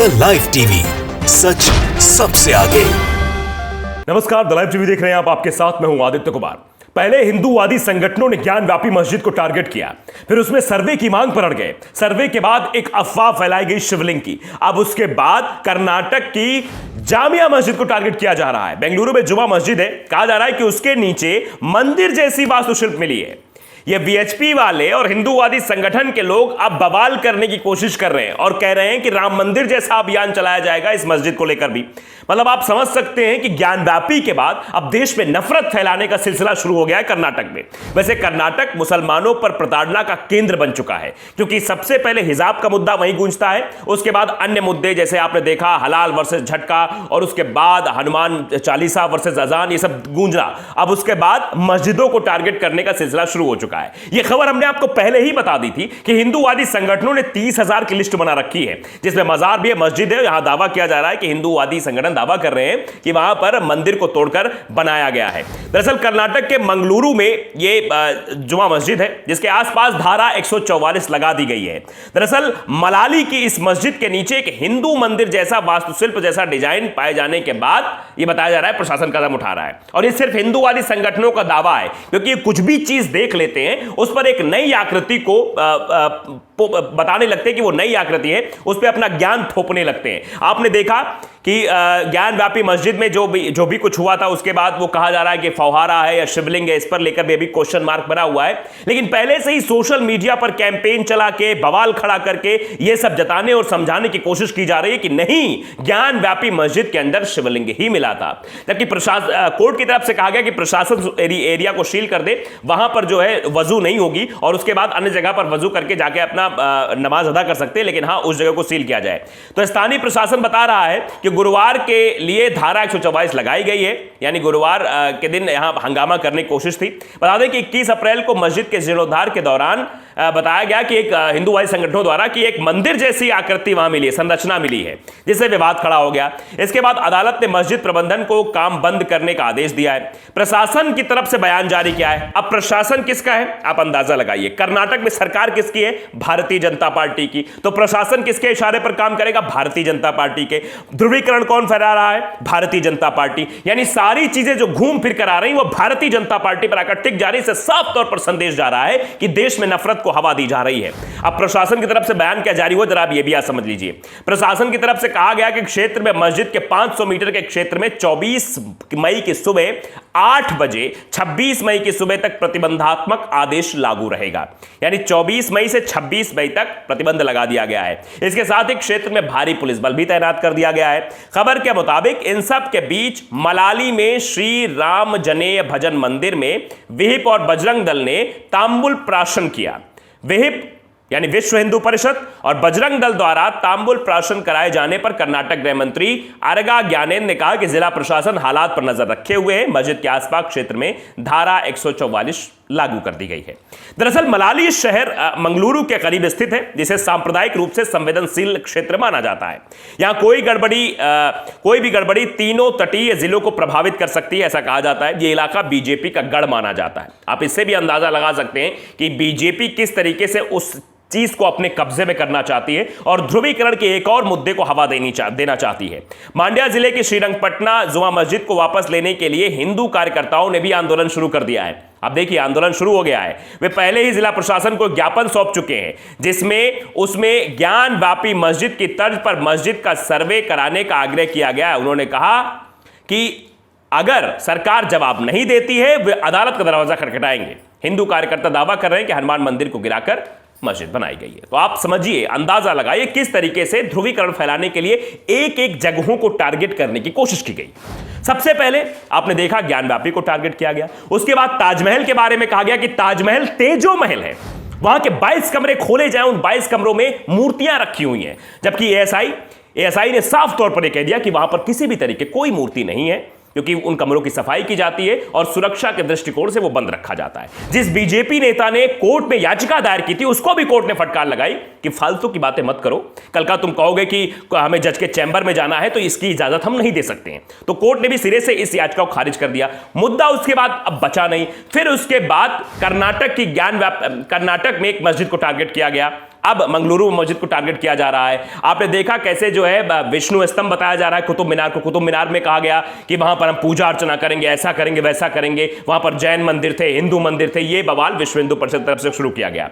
The live TV, सच सबसे आगे। नमस्कार, द लाइव टीवी देख रहे हैं आप। आपके साथ मैं हूं आदित्य कुमार। पहले हिंदूवादी संगठनों ने ज्ञान व्यापी मस्जिद को टारगेट किया, फिर उसमें सर्वे की मांग पर अड़ गए। सर्वे के बाद एक अफवाह फैलाई गई शिवलिंग की। अब उसके बाद कर्नाटक की जामिया मस्जिद को टारगेट किया जा रहा है। बेंगलुरु में जुमा मस्जिद है, कहा जा रहा है कि उसके नीचे मंदिर जैसी वास्तुशिल्प मिली है। ये वीएचपी वाले और हिंदूवादी संगठन के लोग अब बवाल करने की कोशिश कर रहे हैं और कह रहे हैं कि राम मंदिर जैसा अभियान चलाया जाएगा इस मस्जिद को लेकर भी। मतलब आप समझ सकते हैं कि ज्ञानव्यापी के बाद अब देश में नफरत फैलाने का सिलसिला शुरू हो गया है कर्नाटक में। वैसे कर्नाटक मुसलमानों पर प्रताड़ना का केंद्र बन चुका है, क्योंकि सबसे पहले हिजाब का मुद्दा वहीं गूंजता है, उसके बाद अन्य मुद्दे जैसे आपने देखा हलाल वर्सेस झटका, और उसके बाद हनुमान चालीसा वर्सेस अजान, ये सब गूंजना। अब उसके बाद मस्जिदों को टारगेट करने का सिलसिला शुरू हो चुका है। यह खबर हमने आपको पहले ही बता दी थी कि हिंदूवादी संगठनों ने 30,000 की लिस्ट बना रखी है, जिसमें मजार भी है, मस्जिद है। यहां दावा किया जा रहा है कि हिंदूवादी संगठन दावा कर रहे हैं कि वहां पर मंदिर को तोड़कर बनाया गया है। दरअसल कर्नाटक के मंगलुरु में यह जुमा मस्जिद है, जिसके आसपास धारा 144 लगा दी गई है। दरअसल मलाली की इस मस्जिद के नीचे एक हिंदू मंदिर जैसा वास्तुशिल्प जैसा डिजाइन पाए जाने के बाद यह बताया जा रहा है प्रशासन कदम उठा रहा है। और यह सिर्फ हिंदूवादी संगठनों का दावा है, क्योंकि कुछ भी चीज देख लेते हैं उस पर एक नई आकृति को बताने लगते हैं कि वो नई आकृति है, उस पर अपना ज्ञान थोपने लगते हैं। आपने देखा कि ज्ञान व्यापी मस्जिद में जो भी कुछ हुआ था, उसके बाद वो कहा जा रहा है कि फौहारा है या शिवलिंग है, इस पर लेकर भी अभी क्वेश्चन मार्क बना हुआ है। लेकिन पहले से ही सोशल मीडिया पर कैंपेन चला के बवाल खड़ा करके ये सब जताने और समझाने की कोशिश की जा रही है कि नहीं, ज्ञान व्यापी मस्जिद के अंदर शिवलिंग ही मिला था। जबकि कोर्ट की तरफ से कहा गया कि प्रशासन एरिया को सील कर दे, वहां पर जो है वजू नहीं होगी और उसके बाद अन्य जगह पर वजू करके जाके अपना नमाज अदा कर सकते हैं, लेकिन हाँ, उस जगह को सील किया जाए। तो स्थानीय प्रशासन बता रहा है कि गुरुवार के लिए धारा 144 लगाई गई है, यानी गुरुवार के दिन यहां हंगामा करने की कोशिश थी। बता दें कि 21 अप्रैल को मस्जिद के जीर्णोद्धार के दौरान बताया गया कि एक हिंदूवादी संगठनों द्वारा कि एक मंदिर जैसी आकृति वहां मिली है, संरचना मिली है, जिससे विवाद खड़ा हो गया। इसके बाद अदालत ने मस्जिद प्रबंधन को काम बंद करने का आदेश दिया है। प्रशासन की तरफ से बयान जारी किया है। अब प्रशासन किसका है, आप अंदाजा लगाइए। कर्नाटक में सरकार किसकी है, भारतीय जनता पार्टी की। तो प्रशासन किसके इशारे पर काम करेगा, भारतीय जनता पार्टी के। ध्रुवीकरण कौन फैला रहा है, भारतीय जनता पार्टी। यानी सारी चीजें जो घूम फिर कर आ रही वो भारतीय जनता पार्टी पर आकर टिक जा रही। से साफ तौर पर संदेश जा रहा है कि देश में नफरत को हवा दी जा रही है। अब प्रशासन की तरफ से बयान क्या जारी हुआ, जरा आप ये भी समझ लीजिए। प्रशासन की तरफ से कहा गया कि क्षेत्र में मस्जिद के 500 मीटर के क्षेत्र में 24 मई की सुबह 8 बजे 26 मई की सुबह तक प्रतिबंधात्मक आदेश लागू रहेगा। यानी 24 मई से 26 मई तक प्रतिबंध लगा दिया गया है। इसके साथ ही क्षेत्र में भारी पुलिस बल भी तैनात कर दिया गया है। खबर के मुताबिक इन सब के बीच मलाली में श्री राम जनेय भजन मंदिर में विहिप और बजरंग दल ने तांबुल प्राशन किया। विहिप यानी विश्व हिंदू परिषद और बजरंग दल द्वारा तांबुल प्राशन कराए जाने पर कर्नाटक गृह मंत्री आरगा ज्ञानेंद्र ने कहा कि जिला प्रशासन हालात पर नजर रखे हुए है। मस्जिद के आसपास क्षेत्र में धारा 144 लागू कर दी गई है। दरअसल मलाली शहर मंगलुरु के करीब स्थित है, जिसे सांप्रदायिक रूप से संवेदनशील क्षेत्र माना जाता है। यहां कोई भी गड़बड़ी तीनों तटीय जिलों को प्रभावित कर सकती है, ऐसा कहा जाता है। यह इलाका बीजेपी का गढ़ माना जाता है। आप इससे भी अंदाजा लगा सकते हैं कि बीजेपी किस तरीके से उस चीज को अपने कब्जे में करना चाहती है और ध्रुवीकरण के एक और मुद्दे को हवा देना चाहती है। मांड्या जिले की श्रीरंगपटना जुमा मस्जिद को वापस लेने के लिए हिंदू कार्यकर्ताओं ने भी आंदोलन शुरू कर दिया है। अब देखिए, आंदोलन शुरू हो गया है। वे पहले ही जिला प्रशासन को ज्ञापन सौंप चुके हैं, जिसमें उसमें ज्ञान व्यापी मस्जिद की तर्ज पर मस्जिद का सर्वे कराने का आग्रह किया गया है। उन्होंने कहा कि अगर सरकार जवाब नहीं देती है, वे अदालत का दरवाजा खटखटाएंगे। हिंदू कार्यकर्ता दावा कर रहे हैं कि हनुमान मंदिर को गिराकर मस्जिद बनाई गई है। तो आप समझिए, अंदाजा लगाइए किस तरीके से ध्रुवीकरण फैलाने के लिए एक एक जगहों को टारगेट करने की कोशिश की गई। सबसे पहले आपने देखा ज्ञान व्यापी को टारगेट किया गया। उसके बाद ताजमहल के बारे में कहा गया कि ताजमहल तेजो महल है, वहां के 22 कमरे खोले जाएं, उन 22 कमरों में मूर्तियां रखी हुई हैं। जबकि एएसआई ने साफ तौर पर यह कह दिया कि वहां पर किसी भी तरीके कोई मूर्ति नहीं है, क्योंकि उन कमरों की सफाई की जाती है और सुरक्षा के दृष्टिकोण से वो बंद रखा जाता है। जिस बीजेपी नेता ने कोर्ट में याचिका दायर की थी, उसको भी कोर्ट ने फटकार लगाई कि फालतू की बातें मत करो। कल का तुम कहोगे कि हमें जज के चैंबर में जाना है, तो इसकी इजाजत हम नहीं दे सकते हैं। तो कोर्ट ने भी सिरे से इस याचिका को खारिज कर दिया। मुद्दा उसके बाद अब बचा नहीं। फिर उसके बाद कर्नाटक में एक मस्जिद को टारगेट किया गया। अब मंगलुरु मस्जिद को टारगेट किया जा रहा है। आपने देखा कैसे जो है विष्णु स्तंभ बताया जा रहा है कुतुब मीनार को। कुतुब मीनार में कहा गया कि वहां पर हम पूजा अर्चना करेंगे, ऐसा करेंगे, वैसा करेंगे। वहां पर जैन मंदिर थे, हिंदू मंदिर थे। ये बवाल विश्व हिंदू परिषद की तरफ से शुरू किया गया।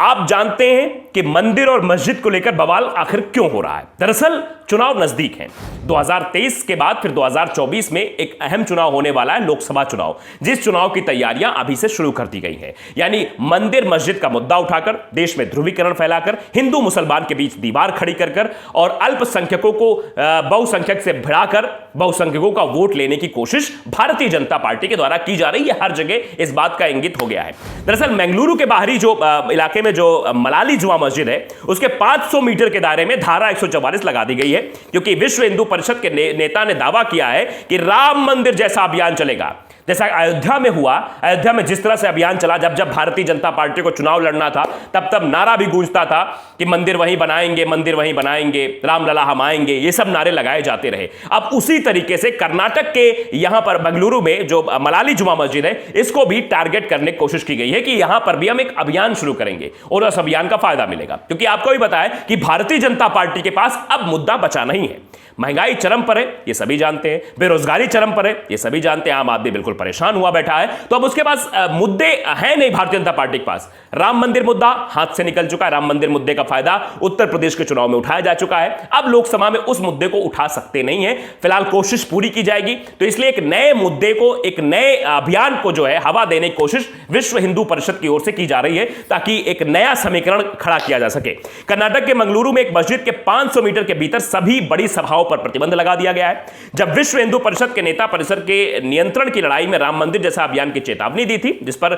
आप जानते हैं कि मंदिर और मस्जिद को लेकर बवाल आखिर क्यों हो रहा है? दरअसल चुनाव नजदीक हैं। 2023 के बाद फिर 2024 में एक अहम चुनाव होने वाला है, लोकसभा चुनाव, जिस चुनाव की तैयारियां अभी से शुरू कर दी गई हैं। यानी मंदिर मस्जिद का मुद्दा उठाकर देश में ध्रुवीकरण फैलाकर हिंदू मुसलमान के बीच दीवार खड़ी कर और अल्पसंख्यकों को बहुसंख्यक से भिड़ाकर बहुसंख्यकों का वोट लेने की कोशिश भारतीय जनता पार्टी के द्वारा की जा रही है। हर जगह इस बात का इंगित हो गया है। दरअसल बेंगलुरु के बाहरी जो इलाके में जो मलाली जुमा मस्जिद है, उसके 500 मीटर के दायरे में धारा 144 लगा दी गई है, क्योंकि विश्व हिंदू परिषद के नेता ने दावा किया है कि राम मंदिर जैसा अभियान चलेगा, जैसा अयोध्या में हुआ। अयोध्या में जिस तरह से अभियान चला, जब भारतीय जनता पार्टी को चुनाव लड़ना था, तब नारा भी गूंजता था कि मंदिर वहीं बनाएंगे, मंदिर वहीं बनाएंगे, रामलला हम आएंगे, ये सब नारे लगाए जाते रहे। अब उसी तरीके से कर्नाटक के यहां पर बेंगलुरु में जो मलाली जुमा मस्जिद है, इसको भी टारगेट करने की कोशिश की गई है कि यहां पर भी हम एक अभियान शुरू करेंगे और उस अभियान का फायदा मिलेगा। क्योंकि आपको भी पता है कि भारतीय जनता पार्टी के पास अब मुद्दा बचा नहीं है। महंगाई चरम पर है, ये सभी जानते हैं। बेरोजगारी चरम पर है, ये सभी जानते हैं। आम आदमी बिल्कुल परेशान हुआ बैठा है। तो अब उसके पास मुद्दे हैं नहीं भारतीय जनता पार्टी के पास। राम मंदिर मुद्दा हाथ से निकल चुका है। राम मंदिर मुद्दे का फायदा उत्तर प्रदेश के चुनाव में उठाया जा चुका है। अब लोकसभा में उस मुद्दे को उठा सकते नहीं है। फिलहाल कोशिश पूरी की जाएगी। तो इसलिए एक नए मुद्दे को, एक नए अभियान को जो है हवा देने की कोशिश विश्व हिंदू परिषद की ओर से की जा रही है, ताकि एक नया समीकरण खड़ा किया जा सके। कर्नाटक के मंगलुरु में एक मस्जिद के 500 मीटर के भीतर सभी बड़ी सभाओं पर प्रतिबंध लगा दिया गया है। जब विश्व हिंदू परिषद के नेता परिसर के नियंत्रण की लड़ाई में राम मंदिर जैसा अभियान की चेतावनी दी थी, जिस पर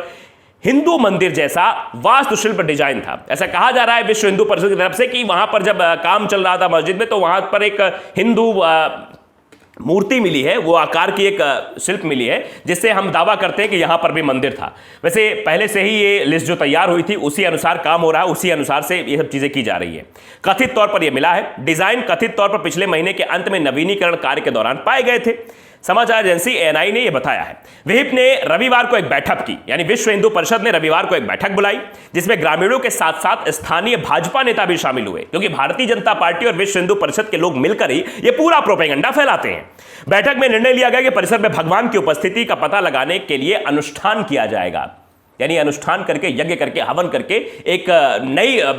हिंदू मंदिर जैसा वास्तुशिल्प डिजाइन था। ऐसा कहा जा रहा है विश्व हिंदू परिषद की तरफ से कि वहां पर जब काम चल रहा था मस्जिद में, तो वहां पर एक हिंदू मूर्ति मिली है, वो आकार की एक शिल्प मिली है, जिससे हम दावा करते हैं कि यहां पर भी मंदिर था। वैसे पहले से ही ये लिस्ट जो तैयार हुई थी, उसी अनुसार काम हो रहा है, उसी अनुसार से ये सब चीजें की जा रही है। कथित तौर पर यह मिला है। डिजाइन कथित तौर पर पिछले महीने के अंत में नवीनीकरण कार्य के दौरान पाए गए थे। समाचार एजेंसी एएनआई ने यह बताया है। विहिप ने रविवार को एक बैठक की, यानी विश्व हिंदू परिषद ने रविवार को एक बैठक बुलाई, जिसमें ग्रामीणों के साथ साथ स्थानीय भाजपा नेता भी शामिल हुए, क्योंकि भारतीय जनता पार्टी और विश्व हिंदू परिषद के लोग मिलकर ही ये पूरा प्रोपेगेंडा फैलाते हैं। बैठक में निर्णय लिया गया कि परिसर में भगवान की उपस्थिति का पता लगाने के लिए अनुष्ठान किया जाएगा, यानी अनुष्ठान करके, यज्ञ करके, हवन करके एक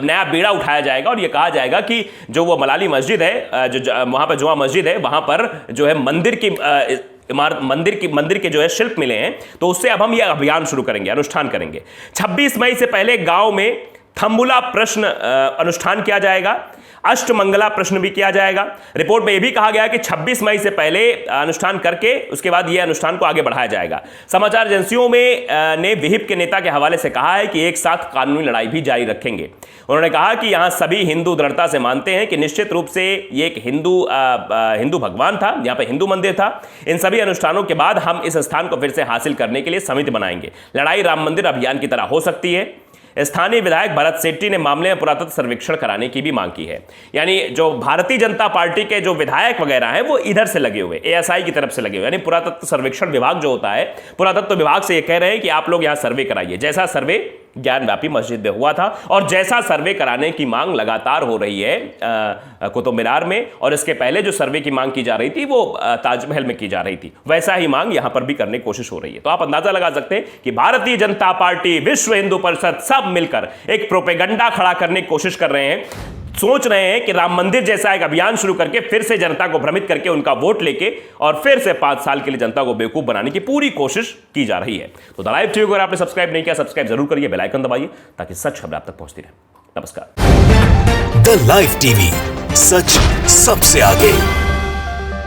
नया बीड़ा उठाया जाएगा। और यह कहा जाएगा कि जो वो मलाली मस्जिद है, जो वहां पर जुमा मस्जिद है, वहां पर जो है मंदिर की इमारत, मंदिर के जो है शिल्प मिले हैं, तो उससे अब हम यह अभियान शुरू करेंगे, अनुष्ठान करेंगे। 26 मई से पहले गांव में थम्बुला प्रश्न अनुष्ठान किया जाएगा। अष्टमंगला प्रश्न भी किया जाएगा। रिपोर्ट में यह भी कहा गया कि 26 मई से पहले अनुष्ठान करके उसके बाद यह अनुष्ठान को आगे बढ़ाया जाएगा। समाचार एजेंसियों में ने विहिप के नेता के हवाले से कहा है कि एक साथ कानूनी लड़ाई भी जारी रखेंगे। उन्होंने कहा कि यहां सभी हिंदू दृढ़ता से मानते हैं कि निश्चित रूप से ये एक हिंदू भगवान था, यहां पर हिंदू मंदिर था। इन सभी अनुष्ठानों के बाद हम इस स्थान को फिर से हासिल करने के लिए समिति बनाएंगे। लड़ाई राम मंदिर अभियान की तरह हो सकती है। स्थानीय विधायक भरत सेट्टी ने मामले में पुरातत्व सर्वेक्षण कराने की भी मांग की है। यानी जो भारतीय जनता पार्टी के जो विधायक वगैरह हैं, वो इधर से लगे हुए, एएसआई की तरफ से लगे हुए, यानी पुरातत्व सर्वेक्षण विभाग जो होता है, पुरातत्व विभाग से ये कह रहे हैं कि आप लोग यहां सर्वे कराइए, जैसा सर्वे ज्ञानव्यापी मस्जिद में हुआ था और जैसा सर्वे कराने की मांग लगातार हो रही है कुतुब मीनार में, और इसके पहले जो सर्वे की मांग की जा रही थी वो ताजमहल में की जा रही थी, वैसा ही मांग यहां पर भी करने की कोशिश हो रही है। तो आप अंदाजा लगा सकते हैं कि भारतीय जनता पार्टी, विश्व हिंदू परिषद सब मिलकर एक प्रोपेगेंडा खड़ा करने की कोशिश कर रहे हैं। सोच रहे हैं कि राम मंदिर जैसा एक अभियान शुरू करके फिर से जनता को भ्रमित करके उनका वोट लेके और फिर से 5 साल के लिए जनता को बेवकूफ बनाने की पूरी कोशिश की जा रही है। तो द लाइव टीवी को अगर आपने सब्सक्राइब नहीं किया, सब्सक्राइब जरूर करिए, बेल आइकन दबाइए ताकि सच खबर आप तक पहुंचती रहे। नमस्कार। द लाइव टीवी, सच सबसे आगे।